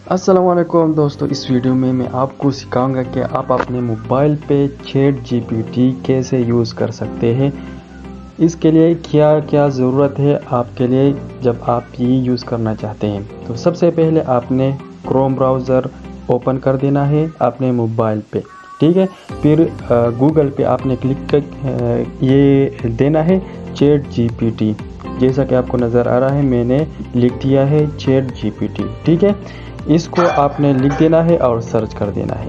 अस्सलाम वालेकुम दोस्तों, इस वीडियो में मैं आपको सिखाऊंगा कि आप अपने मोबाइल पे चैट जीपीटी कैसे यूज़ कर सकते हैं। इसके लिए क्या क्या ज़रूरत है आपके लिए जब आप ये यूज़ करना चाहते हैं। तो सबसे पहले आपने क्रोम ब्राउज़र ओपन कर देना है अपने मोबाइल पे, ठीक है। फिर गूगल पे आपने क्लिक कर ये देना है चैट जीपीटी। जैसा कि आपको नज़र आ रहा है मैंने लिख दिया है चैट जीपीटी, ठीक है। इसको आपने लिख देना है और सर्च कर देना है।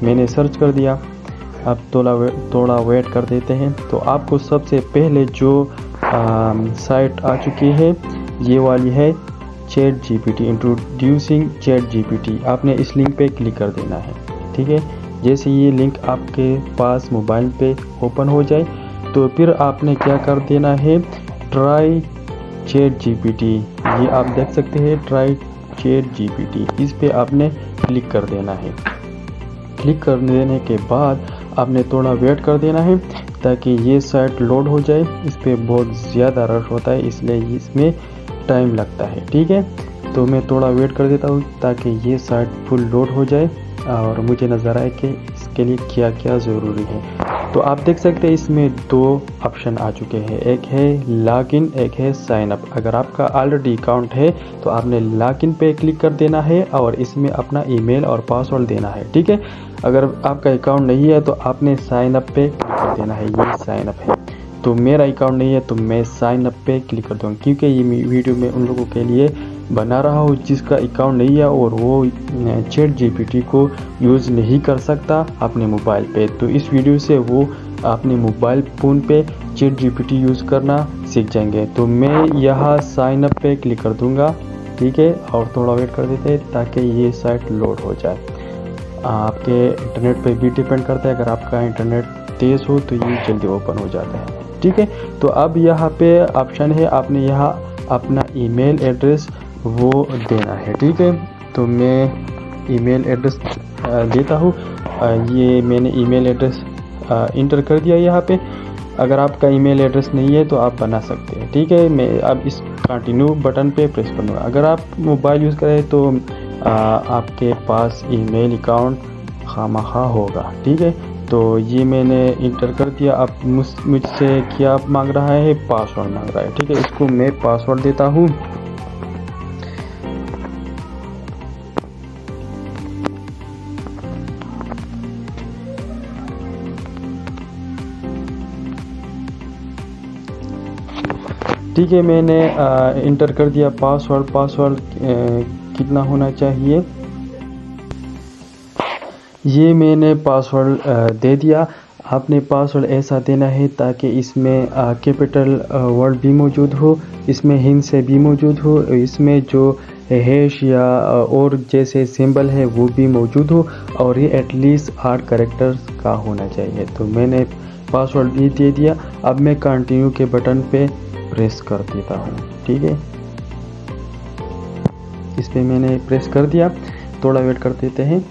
मैंने सर्च कर दिया। अब थोड़ा वेट कर देते हैं। तो आपको सबसे पहले जो साइट आ चुकी है ये वाली है chat GPT, introducing chat GPT. आपने इस लिंक पे क्लिक कर देना है, ठीक है। जैसे ये लिंक आपके पास मोबाइल पे ओपन हो जाए तो फिर आपने क्या कर देना है, ट्राई चैट जीपीटी। ये आप देख सकते हैं ट्राई चैट जीपीटी, इस पे आपने क्लिक कर देना है। क्लिक कर देने के बाद आपने थोड़ा वेट कर देना है ताकि ये साइट लोड हो जाए। इस पे बहुत ज़्यादा रश होता है इसलिए इसमें टाइम लगता है, ठीक है। तो मैं थोड़ा वेट कर देता हूँ ताकि ये साइट फुल लोड हो जाए और मुझे नज़र आए कि इसके लिए क्या क्या ज़रूरी है। तो आप देख सकते हैं इसमें दो ऑप्शन आ चुके हैं, एक है लॉगिन, एक है साइन अप। अगर आपका ऑलरेडी अकाउंट है तो आपने लॉगिन पे क्लिक कर देना है और इसमें अपना ईमेल और पासवर्ड देना है, ठीक है। अगर आपका अकाउंट नहीं है तो आपने साइन अप पे क्लिक कर देना है। ये साइन अप है, तो मेरा अकाउंट नहीं है तो मैं साइन अप पे क्लिक कर दूँगा, क्योंकि ये वीडियो में उन लोगों के लिए बना रहा हूँ जिसका अकाउंट नहीं है और वो चैट जीपीटी को यूज़ नहीं कर सकता अपने मोबाइल पे। तो इस वीडियो से वो अपने मोबाइल फ़ोन पे चैट जीपीटी यूज़ करना सीख जाएंगे। तो मैं यहाँ साइन अप पे क्लिक कर दूँगा, ठीक है। और थोड़ा वेट कर देते हैं ताकि ये साइट लोड हो जाए। आपके इंटरनेट पे भी डिपेंड करता है, अगर आपका इंटरनेट तेज़ हो तो ये जल्दी ओपन हो जाता है, ठीक है। तो अब यहाँ पे ऑप्शन है, आपने यहाँ अपना ईमेल एड्रेस वो देना है, ठीक है। तो मैं ईमेल एड्रेस देता हूँ। ये मैंने ईमेल एड्रेस इंटर कर दिया यहाँ पे। अगर आपका ईमेल एड्रेस नहीं है तो आप बना सकते हैं, ठीक है। मैं अब इस कंटिन्यू बटन पे प्रेस करूँगा। अगर आप मोबाइल यूज़ करें तो आपके पास ईमेल अकाउंट खामखा होगा, ठीक है। तो ये मैंने इंटर कर दिया। अब मुझसे क्या मांग रहा है, पासवर्ड मांग रहा है, ठीक है। इसको मैं पासवर्ड देता हूँ। ठीक है, मैंने इंटर कर दिया पासवर्ड कितना होना चाहिए, ये मैंने पासवर्ड दे दिया। आपने पासवर्ड ऐसा देना है ताकि इसमें कैपिटल वर्ड भी मौजूद हो, इसमें हिंट भी मौजूद हो, इसमें जो हैश या और जैसे सिंबल है वो भी मौजूद हो और ये एटलीस्ट 8 कैरेक्टर्स का होना चाहिए। तो मैंने पासवर्ड भी दे दिया। अब मैं कंटिन्यू के बटन पे प्रेस कर देता हूँ, ठीक है। इस पे मैंने प्रेस कर दिया। थोड़ा वेट कर देते हैं।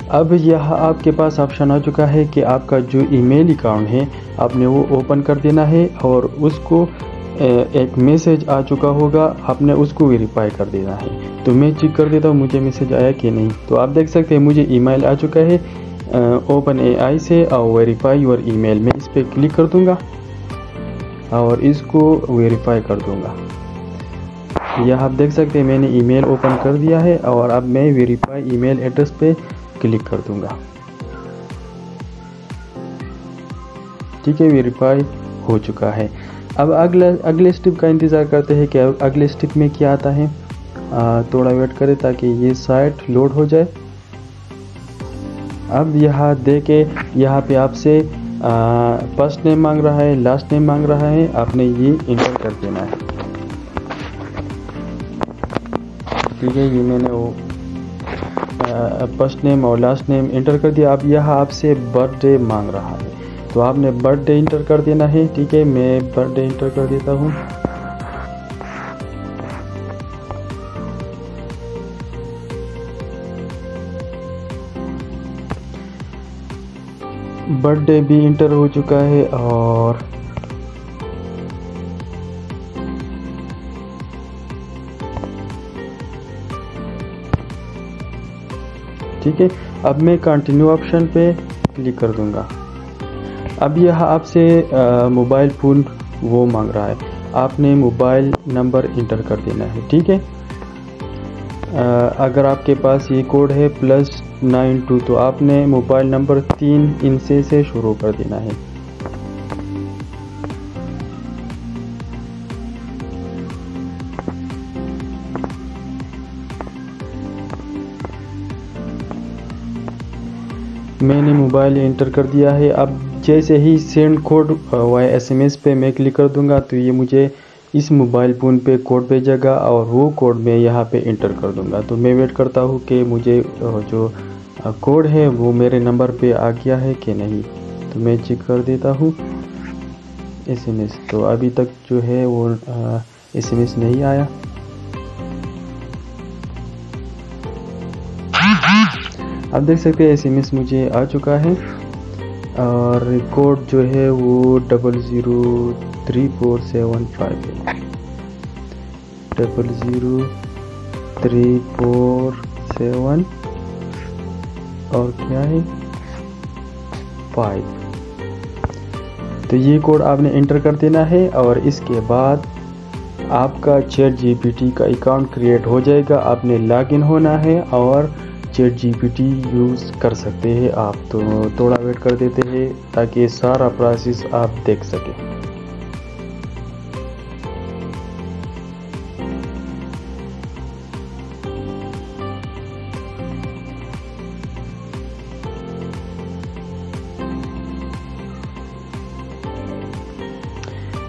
अब यह आपके पास ऑप्शन आ चुका है कि आपका जो ईमेल अकाउंट है आपने वो ओपन कर देना है और उसको एक मैसेज आ चुका होगा, आपने उसको वेरीफाई कर देना है। तो मैं चेक कर देता हूँ मुझे मैसेज आया कि नहीं। तो आप देख सकते हैं मुझे ईमेल आ चुका है ओपन एआई से और वेरीफाई योर ईमेल। मैं इस पर क्लिक कर दूँगा और इसको वेरीफाई कर दूँगा। यह आप देख सकते हैं मैंने ईमेल ओपन कर दिया है और अब मैं वेरीफाई ईमेल एड्रेस पे क्लिक कर दूंगा, ठीक है। वेरीफाई हो चुका है। अब अगले स्टेप का इंतज़ार करते हैं कि अगले स्टेप में क्या आता है। थोड़ा वेट करें ताकि ये साइट लोड हो जाए। अब यहाँ देखे, यहाँ पे आपसे फर्स्ट नेम मांग रहा है, लास्ट नेम मांग रहा है, आपने ये इंटर कर देना है, ठीक है। ये मैंने वो फर्स्ट नेम और लास्ट नेम इंटर कर दिया। अब यहाँ आपसे बर्थडे मांग रहा है तो आपने बर्थडे इंटर कर देना है, ठीक है। मैं बर्थडे इंटर कर देता हूँ। बर्थडे भी इंटर हो चुका है और ठीक है। अब मैं कंटिन्यू ऑप्शन पे क्लिक कर दूंगा। अब यह आपसे मोबाइल फ़ोन वो मांग रहा है, आपने मोबाइल नंबर इंटर कर देना है। ठीक है, अगर आपके पास ये कोड है +92 तो आपने मोबाइल नंबर 3 इनसे से शुरू कर देना है। मैंने मोबाइल इंटर कर दिया है। अब जैसे ही सेंड कोड वाया SMS पे मैं क्लिक कर दूंगा तो ये मुझे इस मोबाइल फ़ोन पे कोड भेजेगा और वो कोड मैं यहाँ पे इंटर कर दूंगा। तो मैं वेट करता हूँ कि मुझे जो कोड है वो मेरे नंबर पे आ गया है कि नहीं। तो मैं चेक कर देता हूँ SMS। तो अभी तक जो है वो SMS नहीं आया। आप देख सकते हैं SMS मुझे आ चुका है और कोड जो है वो 003475 है। 003475 और क्या है 5। तो ये कोड आपने इंटर कर देना है और इसके बाद आपका ChatGPT का अकाउंट क्रिएट हो जाएगा। आपने लॉगिन होना है और ChatGPT यूज़ कर सकते हैं आप। तो थोड़ा वेट कर देते हैं ताकि सारा प्रोसेस आप देख सकें।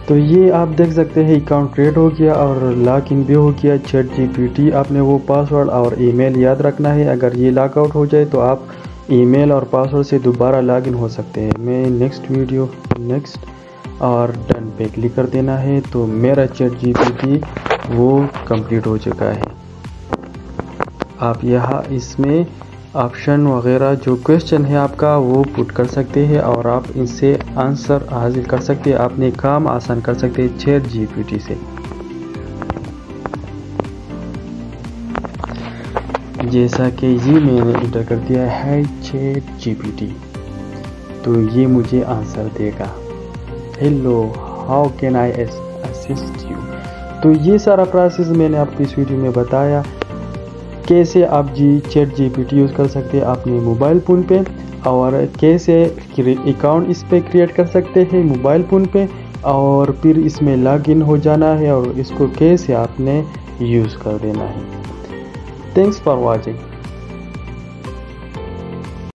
तो ये आप देख सकते हैं अकाउंट क्रिएट हो गया और लॉगिन भी हो गया ChatGPT। आपने वो पासवर्ड और ईमेल याद रखना है। अगर ये लॉगआउट हो जाए तो आप ईमेल और पासवर्ड से दोबारा लॉगिन हो सकते हैं। मैं नेक्स्ट और डन पे क्लिक कर देना है। तो मेरा ChatGPT वो कंप्लीट हो चुका है। आप यहाँ इसमें ऑप्शन वगैरह जो क्वेश्चन है आपका वो पुट कर सकते हैं और आप इनसे आंसर हासिल कर सकते हैं। अपने काम आसान कर सकते हैं ChatGPT से। जैसा कि ये मैंने इंटर कर दिया है ChatGPT, तो ये मुझे आंसर देगा, hello how can I assist you. तो ये सारा प्रोसेस मैंने आपको इस वीडियो में बताया कैसे आप ChatGPT यूज़ कर सकते हैं अपने मोबाइल फ़ोन पे और कैसे अकाउंट इस पे क्रिएट कर सकते हैं मोबाइल फ़ोन पे और फिर इसमें लॉगिन हो जाना है और इसको कैसे आपने यूज़ कर देना है। Thanks for watching.